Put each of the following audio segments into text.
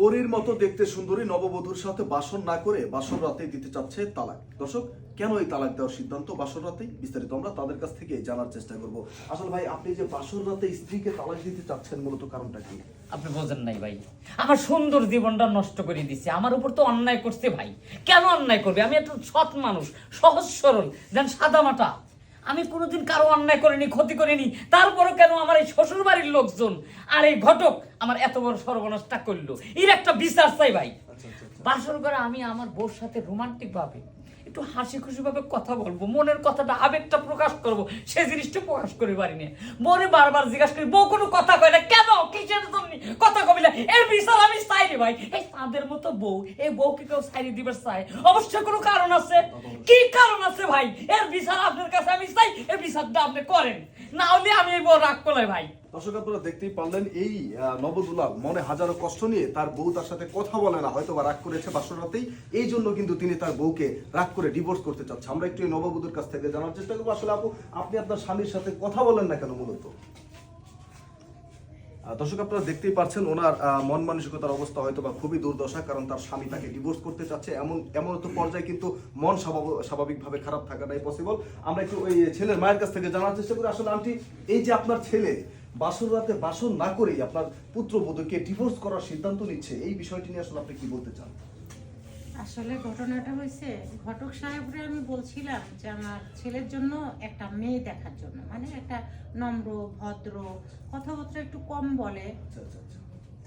পরীর মতো দেখতে সুন্দরী নববধূর সাথে বাসর না করে বাসর রাতেই দিতে চাচ্ছে তালাক। দর্শক, কেন এই তালাক দেওয়ার সিদ্ধান্ত বাসর রাতেই? বিস্তারিত আমরা তাদের কাছ থেকে জানার চেষ্টা করব। আসলে ভাই, আপনি যে বাসর রাতে স্ত্রীকে তালাক দিতে চাচ্ছেন, মূলত কারণটা কি? আপনি বোঝেন নাই ভাই, আমার সুন্দর জীবনটা নষ্ট করে দিছে। আমার উপর তো অন্যায় করছে ভাই। কেন অন্যায় করবে? আমি একটা সৎ মানুষ, সহজ সরল, যেন সাদা মাটা। আমি কোনোদিন কারো অন্যায় করিনি, ক্ষতি করিনি। তারপরও কেন আমার এই শ্বশুর বাড়ির লোকজন আর এই ঘটক আমার এত বড় সর্বনাশটা করলো? এর একটা বিচার চাই ভাই। বাসর করে আমি আমার বউর সাথে রোমান্টিক ভাবে একটু হাসি খুশি ভাবে কথা বলবো, মনের কথাটা, আবেগটা প্রকাশ করবো, সে জিনিসটা প্রকাশ করে পারিনি। বউরে বারবার জিজ্ঞাসা করি, বউ কোনো কথা কয় না কেন, কিসের জন্য কথা কবি না? এর বিচার আমি চাই রে ভাই। এই তাদের মতো বউ, এই বউকে কেউ সাইড দিবার চায়? অবশ্যই কোনো কারণ আছে। কি কারণ আছে ভাই? এর বিচার আপনার কাছে আমি চাই, এর বিচারটা আপনি করেন, না হলে আমি এই বউ রাগ করলাই ভাই। দর্শক, আপনারা দেখতেই পারলেন, এই নবদুলাল মনে হাজারো কষ্ট নিয়ে তার বউ তার সাথে কথা বলে না, হয়তো বা রাগ করেছে বাসর রাতেই, এই জন্য কিন্তু তিনি তার বউকে রাগ করে ডিভোর্স করতে চাচ্ছে। আমরা একটু এই নববধূর কাছ থেকে জানার চেষ্টা করবো, আসলে আপু, আপনি আপনার স্বামীর সাথে কথা বলেন না কেন মূলত? দর্শক, আপনারা দেখতেই পাচ্ছেন ওনার মন মানসিকতার অবস্থা হয়তো বা খুবই দুর্দশা, কারণ তার স্বামী তাকে ডিভোর্স করতে চাচ্ছে। এমন তো পর্যায়ে কিন্তু মন স্বাভাবিকভাবে খারাপ থাকাটাই পসিবল। আমরা একটু ওই ছেলের মায়ের কাছ থেকে জানার চেষ্টা করি, আসলে আন্টি, এই যে আপনার ছেলে বাসর রাতে বাসর না করেই আপনার পুত্রবধূকে ডিভোর্স করার সিদ্ধান্ত নিচ্ছে, এই বিষয়টি নিয়ে আসলে আপনি কি বলতে চান? আসলে ঘটনাটা হয়েছে, ঘটক সাহেবরে আমি বলছিলাম যে আমার ছেলের জন্য একটা মেয়ে দেখার জন্য, মানে একটা নম্র, ভদ্র, কথাবার্তা একটু কম বলে,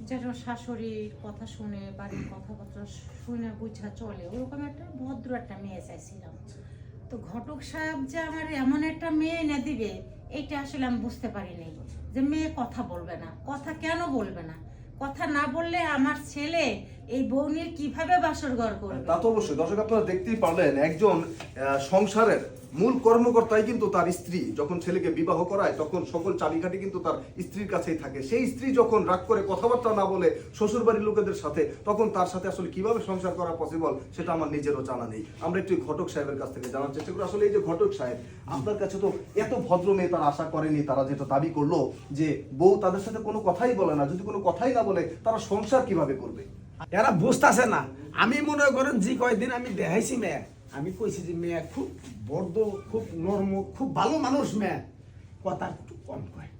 যেন শাশুড়ির কথা শুনে, বাড়ির কথাবার্তা শুনে বুঝা চলে, ওরকম একটা ভদ্র একটা মেয়ে চাইছিলাম। তো ঘটক সাহেব যে আমার এমন একটা মেয়ে এনে দিবে, এইটা আসলে আমি বুঝতে পারিনি, যে মেয়ে কথা বলবে না। কথা কেন বলবে না? কথা না বললে আমার ছেলে এই বউ নিয়ে কিভাবে বাসর ঘর করবে? তা তো অবশ্যই। দর্শক, আপনারা দেখতেই পারলেন, একজন সংসারের মূল কর্মকর্তাই কিন্তু তার স্ত্রী। যখন ছেলেকে বিবাহ করায় তখন সকল চাবিকাঠি কিন্তু তার স্ত্রীর কাছেই থাকে। সেই স্ত্রী যখন রাগ করে কথাবার্তা না বলে শ্বশুর বাড়ির লোকেদের সাথে, তখন তার সাথে আসলে কিভাবে সংসার করা পসিবল সেটা আমার নিজেরও জানা নেই। আমরা একটু ঘটক সাহেবের কাছ থেকে জানার চেষ্টা করি, আসলে এই যে ঘটক সাহেব, আপনার কাছে তো এত ভদ্র মেয়ে তারা আশা করেনি। তারা যেটা দাবি করলো যে বউ তাদের সাথে কোনো কথাই বলে না, যদি কোনো কথাই না বলে তারা সংসার কিভাবে করবে? এরা বুঝতেছে না। আমি মনে করেন যে কয়দিন আমি দেখাইছি মেয়ে, আমি কইছি যে মেয়ে খুব বড়, খুব নরম, খুব ভালো মানুষ। মেয়ে কথা একটু কম কয়।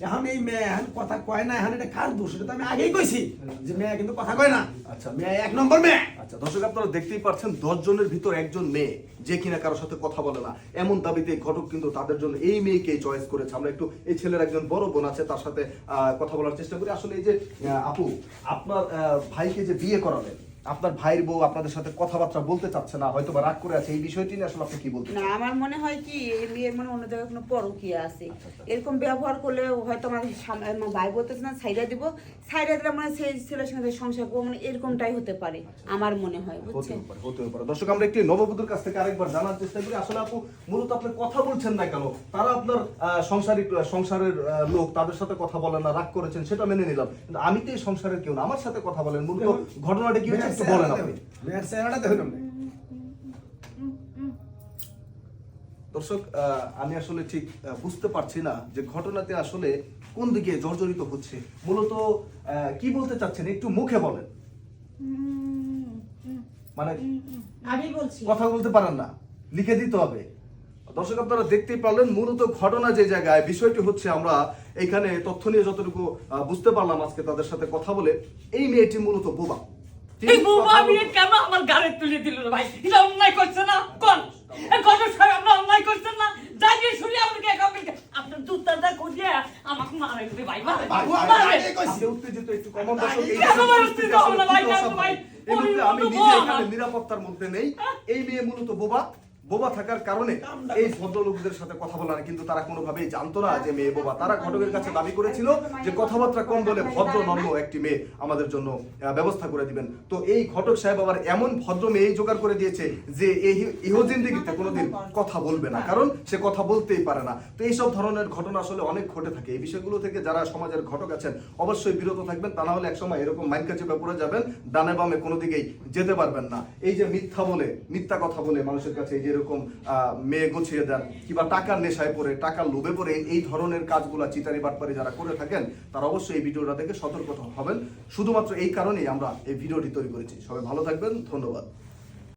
এখন এই মেয়ে এখন কথা কয় না, এখন এটা কার দোষ? এটা তো আমি আগেই কইছি যে মেয়ে কিন্তু কথা কয় না। আচ্ছা, মেয়ে এক নম্বর মেয়ে। আচ্ছা দর্শক, আপনারা দেখতেই পাচ্ছেন 10 জনের ভিতর একজন মেয়ে যে কিনা কারোর সাথে কথা বলে না, এমন দাবিতে ঘটক কিন্তু তাদের জন্য এই মেয়েকেই চয়েস করেছে। আমরা একটু এই ছেলের একজন বড় বোন আছে, তার সাথে কথা বলার চেষ্টা করি। আসলে এই যে আপু, আপনার ভাইকে যে বিয়ে করালেন, আপনার ভাইয়ের বউ আপনাদের সাথে কথাবার্তা বলতে চাচ্ছে না, হয়তো বা রাগ করে আছে, এই বিষয়টি নিয়ে আসলে আপনি কি বলতে না, আমার মনে হয় কি এই মেয়ের মনে অন্য জায়গায় কোনো পরকীয়া আছে। এরকম ব্যবহার করলে হয়তো আমার ভাই বলতেছে না সাইডা দিব, সাইডা দিলে মানে সেই ছেলের সঙ্গে সংসার করবো, মানে এরকমটাই হতে পারে আমার মনে হয়, বুঝছেন? হতে পারে। দর্শক, আমরা একটি নববধূর কাছ থেকে আরেকবার জানার চেষ্টা করি, আসলে আপু, মূলত আপনি কথা বলছেন না কেন? তারা আপনার সংসারের লোক, তাদের সাথে কথা বলেন না, রাগ করেছেন, সেটা মেনে নিলাম, কিন্তু আমি তো এই সংসারের কেউ না, আমার সাথে কথা বলেন। মূলত ঘটনাটা কি হয়েছে একটু বলেন আপনি। মেয়ের চেহারাটা দেখুন। দর্শক, আমি আসলে ঠিক বুঝতে পারছি না যে ঘটনাতে আসলে কোন দিকে জর্জরিত হচ্ছে। মূলত কি বলতে চাচ্ছেন একটু মুখে বলেন, মানে আমি বলছি, কথা বলতে পারেন না, লিখে দিতে হবে। দর্শক, আপনারা দেখতেই পারলেন মূলত ঘটনা যে জায়গায়, বিষয়টি হচ্ছে আমরা এখানে তথ্য নিয়ে যতটুকু বুঝতে পারলাম আজকে তাদের সাথে কথা বলে, এই মেয়েটি মূলত বোবা। এই বোবা মেয়ে কেন আমার গাড়ি তুলে দিল রে ভাই? এটা অন্যায় করছে না? কোন ঘটক সাহেব, আপনি অন্যায় করছেন না? যাই শুনি আপনাকে আপনার দুধটা খুঁজে আমাকে মারে দিবে ভাই। আপনি উত্তেজিত একটু কমান দর্শক। এই মুহূর্তে আমি নিজে এখানে নিরাপত্তার মধ্যে নেই। এই মেয়ে মূলত বোবা থাকার কারণে এই ভদ্রলোকদের সাথে কথা বলা না, কিন্তু তারা কোনোভাবেই জানতো না যে মেয়ে বোবা। তারা ঘটকের কাছে দাবি করেছিল যে কথাবার্তা কম বলে ভদ্র নম্র একটি মেয়ে আমাদের জন্য ব্যবস্থা করে দিবেন। তো এই ঘটক সাহেব আবার এমন ভদ্র মেয়ে জোগাড় করে দিয়েছে যে এই ইহজিন্দেগিতে কোনোদিন কথা বলবে না, কারণ সে কথা বলতেই পারে না। তো এইসব ধরনের ঘটনা আসলে অনেক ঘটে থাকে। এই বিষয়গুলো থেকে যারা সমাজের ঘটক আছেন অবশ্যই বিরত থাকবেন, তা না হলে একসময় এরকম মাইনকা চেপে পড়ে যাবেন, ডানে বামে কোনো দিকেই যেতে পারবেন না। এই যে মিথ্যা কথা বলে মানুষের কাছে এই যে এরকম মেয়ে গুছিয়ে দেন কিংবা টাকার নেশায় পড়ে টাকার লোভে পড়ে এই ধরনের কাজগুলা চিটারি বাটপারি যারা করে থাকেন তারা অবশ্যই এই ভিডিওটা থেকে সতর্ক হবেন। শুধুমাত্র এই কারণেই আমরা এই ভিডিওটি তৈরি করেছি। সবাই ভালো থাকবেন, ধন্যবাদ।